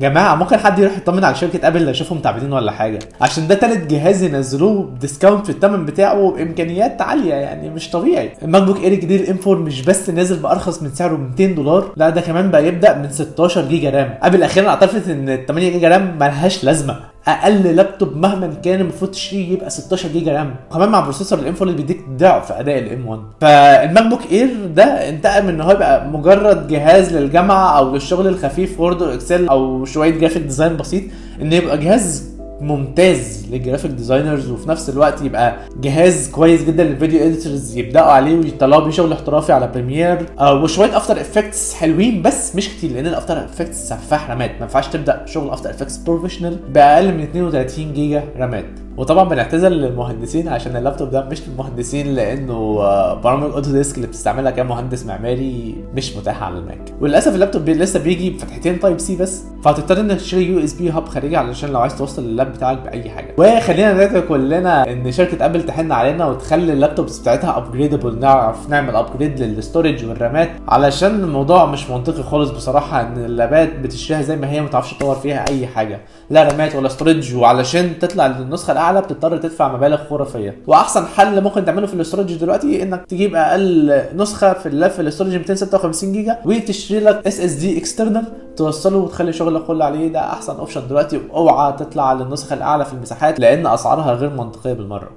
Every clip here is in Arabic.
جماعه ممكن حد يروح يطمن على شركه ابل يشوفهم تعبانين ولا حاجه، عشان ده تالت جهاز ينزلوه بديسكاونت في الثمن بتاعه وبامكانيات عاليه، يعني مش طبيعي. الماك بوك اير الجديد الام 4 مش بس نازل بارخص من سعره $200، لا ده كمان بقى يبدا من 16 جيجا رام. ابل اخيرا اعترفت ان ال 8 جيجا رام ملهاش لازمه، اقل لابتوب مهما كان المفروض تشتريه يبقى 16 جيجا رام، وكمان مع بروسيسور الام 4 اللي بيديك ضعف اداء الام 1. فالماك بوك اير ده انتقل من ان هو يبقى مجرد جهاز للجامعه او للشغل الخفيف وورد واكسل او شويه جرافيك ديزاين بسيط، ان يبقى جهاز ممتاز للجرافيك ديزاينرز، وفي نفس الوقت يبقى جهاز كويس جدا للفيديو اديتورز يبداوا عليه ويطلعوا بيه شغل احترافي على بريمير، وشويه افتر افكتس حلوين بس مش كتير، لان الافتر افكتس سفاح رامات، ما ينفعش تبدا شغل افتر افكتس بروفيشنال باقل من 32 جيجا رامات. وطبعا بنعتذر للمهندسين عشان اللابتوب ده مش للمهندسين، لانه برامج اوتوديسك اللي بتستعملها كمهندس معماري مش متاحه على الماك. وللاسف اللابتوب لسه بيجي بفتحتين تايب سي بس، فهتضطر انك تشتري يو اس بي هاب خارجي علشان لو عايز توصل اللاب بتاعك باي حاجه. وخلينا ندعي كلنا ان شركه ابل تحن علينا وتخلي اللابتوبس بتاعتها ابجريدبل، نعرف نعمل ابجريد للستورج والرامات، علشان الموضوع مش منطقي خالص بصراحه ان اللابات بتشتريها زي ما هي ما تعرفش تطور فيها اي حاجه، لا رامات ولا ستورج، وعلشان تطلع للنسخه الاعلى بتضطر تدفع مبالغ خرافيه. واحسن حل ممكن تعمله في الاستورج دلوقتي انك تجيب اقل نسخه في اللاب في الاستورج 256 جيجا وتشتري لك اس اس دي اكسترنال توصله وتخلي شغلك كله عليه، ده احسن اوبشن دلوقتي. واوعى تطلع للنسخه الاعلى في المساحات لان اسعارها غير منطقيه بالمره.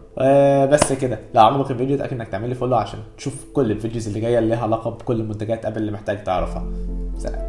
بس كده، لو عجبك الفيديو اتاكد انك تعمل لي فولو عشان تشوف كل الفيديوز اللي جايه اللي ليها علاقه بكل منتجات ابل اللي محتاج تعرفها. سلام.